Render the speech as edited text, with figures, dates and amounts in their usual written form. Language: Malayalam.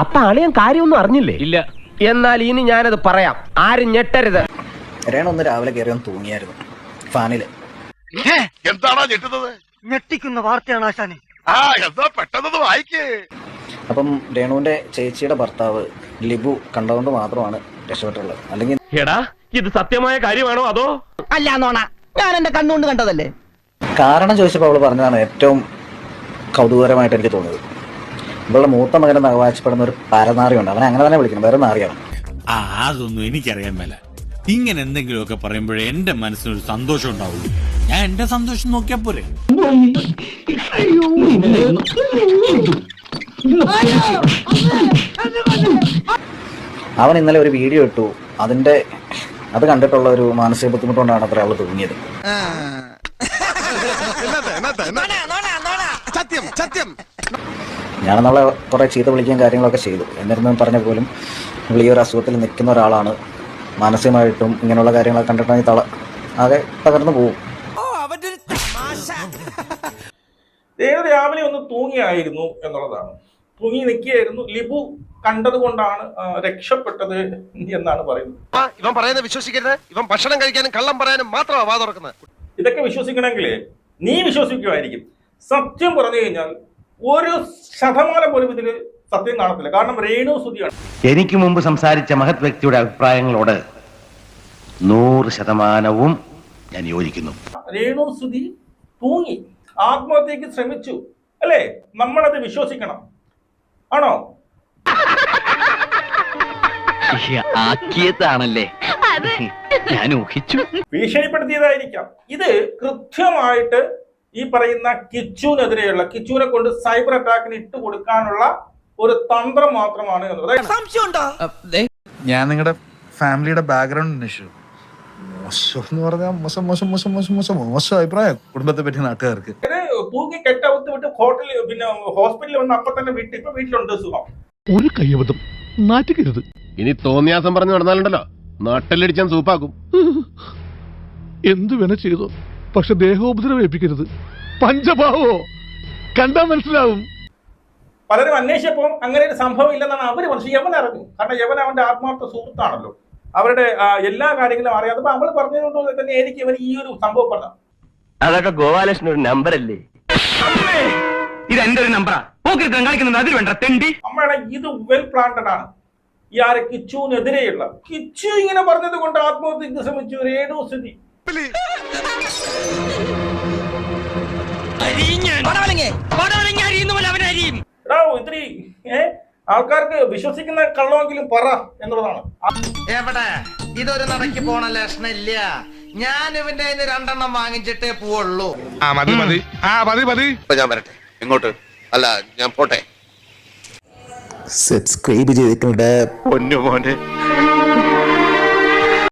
അപ്പൊ അളിയൻ കാര്യമൊന്നും അറിഞ്ഞില്ലേ? ഇല്ല. എന്നാൽ ഇനി ഞാനത് പറയാം, ആരും ഞെട്ടരുത്. രേണു രാവിലെ കയറിയൊന്ന് തൂങ്ങിയായിരുന്നു ഫാനില്. എന്താണോ ഞെട്ടുന്നത്? ഞെട്ടിക്കുന്ന വാർത്തയാണ് ആശാനെ. എന്താ പെട്ടെന്ന് വായിക്കേ. അപ്പം രേണുവിന്റെ ചേച്ചിയുടെ ഭർത്താവ് ലിബു കണ്ടതുകൊണ്ട് മാത്രമാണ് രക്ഷപ്പെട്ടുള്ളത്. അല്ലെങ്കിൽ എടാ, ഇത് സത്യമായ കാര്യമാണോ അതോ അല്ല നോണ, ഞാൻ എന്റെ കണ്ണുകൊണ്ട് കണ്ടതല്ലേ. കാരണം ചോദിച്ചപ്പോൾ അവള് പറഞ്ഞതാണ് ഏറ്റവും കൗതുകകരമായിട്ട് എനിക്ക് തോന്നിയത്. ഇവളുടെ മൂത്ത മകനെന്ന് അവകാശപ്പെടുന്ന ഒരു പരനാറിയുണ്ട്, അവനെ അങ്ങനെ തന്നെ വിളിക്കണം, വേറെ നാറിയാണ്. അതൊന്നും എനിക്കറിയാൻ മേല. ഇങ്ങനെ എന്തെങ്കിലുമൊക്കെ പറയുമ്പോഴേ എന്റെ മനസ്സിനൊരു സന്തോഷം ഉണ്ടാവുള്ളൂ. ഞാൻ എന്റെ സന്തോഷം നോക്കിയാ പോരെ. അവൻ ഇന്നലെ ഒരു വീഡിയോ ഇട്ടു, അത് കണ്ടിട്ടുള്ള ഒരു മാനസിക ബുദ്ധിമുട്ടുകൊണ്ടാണ് അത്ര അവള് തൂങ്ങിയത്. ഞാനെന്നുള്ള കുറെ ചീത്ത വിളിക്കുകയും കാര്യങ്ങളൊക്കെ ചെയ്തു. എന്നിരുന്നും പറഞ്ഞ പോലും ഈ ഒരു അസുഖത്തിൽ നിൽക്കുന്ന ഒരാളാണ്, മാനസികമായിട്ടും ഇങ്ങനെയുള്ള കാര്യങ്ങളൊക്കെ കണ്ടിട്ടുണ്ടെങ്കിൽ ആകെ തകർന്നു പോകും. രാവിലെ ഒന്ന് തൂങ്ങിയായിരുന്നു എന്നുള്ളതാണ്. തൂങ്ങി നിൽക്കുകയായിരുന്നു. ലിബു കണ്ടതുകൊണ്ടാണ് രക്ഷപ്പെട്ടത് എന്നാണ് പറയുന്നത്. ഇവൻ പറയുന്നത് വിശ്വസിക്കരുത്. ഇവൻ ഭക്ഷണം കഴിക്കാനും കള്ളം പറയാനും മാത്രമാണ് വാ തുറക്കുന്നത്. ഇതൊക്കെ വിശ്വസിക്കണമെങ്കിൽ നീ വിശ്വസിക്കുമായിരിക്കും. സത്യം പറഞ്ഞു കഴിഞ്ഞാൽ 1% പോലും ഇതില് സത്യം കാണത്തില്ല. കാരണം രേണു സുധിയാണ്. എനിക്ക് മുമ്പ് സംസാരിച്ച മഹത് വ്യക്തിയുടെ അഭിപ്രായങ്ങളോട് 100% ഞാൻ യോജിക്കുന്നു. രേണു സുധി തൂങ്ങി ആത്മഹത്യക്ക് ശ്രമിച്ചു അല്ലേ? നമ്മളത് വിശ്വസിക്കണം. ആണോ? ആക്കിയതാണല്ലേ, ഞാൻ ഊഹിച്ചു. ഭീഷണിപ്പെടുത്തിയതായിരിക്കാം. ഇത് കൃത്യമായിട്ട് ഈ പറയുന്ന കിച്ചുവിനെതിരെയുള്ള, കിച്ചുവിനെ കൊണ്ട് സൈബർ അറ്റാക്കിന് ഇട്ട് കൊടുക്കാനുള്ള ഒരു തന്ത്രം മാത്രമാണ് എന്നുള്ളത്. ഞാൻ നിങ്ങളുടെ ഫാമിലിയുടെ ബാക്ക്ഗ്രൗണ്ട് അന്വേഷിച്ചു. മോശം എന്ന് പറഞ്ഞാൽ മോശം അഭിപ്രായം കുടുംബത്തെ പറ്റി നാട്ടുകാർക്ക്. തൂങ്ങി കെട്ടവത്ത് വിട്ട് ഹോസ്പിറ്റലിൽ വന്ന് അപ്പൊ തന്നെ ഇപ്പൊ വീട്ടിലുണ്ട് സുഖം. ഒരു കയ്യബദ്ധം നാറ്റുകരുത്. ഇനി തോന്നിയാസം പറഞ്ഞു നടന്നാലുണ്ടല്ലോ നാട്ടിലടിച്ചാൻ സൂപ്പാക്കും. എന്തു വേണ ചെയ്തോ, പക്ഷെ ദേഹോപദ്രവം ഏൽപ്പിക്കരുത്. പഞ്ചഭാവോ കണ്ടാ മനസ്സിലാവും. പലരും അന്വേഷിച്ചപ്പോൾ അങ്ങനെ ഒരു സംഭവം ഇല്ലെന്നാണ് അവര്. പക്ഷെ യവൻ അറിഞ്ഞു. കാരണം യവൻ അവന്റെ ആത്മാർത്ഥ സുഹൃത്താണല്ലോ. അവരുടെ എല്ലാ കാര്യങ്ങളും അറിയാതെ അവൾ പറഞ്ഞതുകൊണ്ട് തന്നെ എനിക്ക് ഇവൻ ഈ ഒരു സംഭവം പറഞ്ഞു. അതൊക്കെ ഗോപാലകൃഷ്ണൻ ഒരു നമ്പർ അല്ലേ? ഇത് എന്റെ ഒരു നമ്പറാ. അതിൽ വേണ്ട തെണ്ടി. അമ്മയുടെ ഇത് വെൽ പ്ലാന്റഡ് ആണ്. ഈ ആരെ കിച്ചുവിനെതിരെയുള്ള കിച്ചു ഇങ്ങനെ പറഞ്ഞത് കൊണ്ട് ആത്മഹത്യക്ക് ശ്രമിച്ചു രേണു സുധി. ഇത്തിരി ആൾക്കാർക്ക് വിശ്വസിക്കുന്ന കള്ളമെങ്കിലും പറ എന്നുള്ളതാണ്. എവിടെ ഇതൊരു നടക്ക് പോണ ലക്ഷണില്ല. ഞാൻ ഇവന്റെ 2 വാങ്ങിച്ചിട്ടേ പോവുള്ളൂ. ഞാൻ വരട്ടെ. എങ്ങോട്ട്? അല്ല, ഞാൻ പോട്ടെ. സബ്സ്ക്രൈബ് ചെയ്തിട്ടുണ്ട് പൊന്നു മോനെ.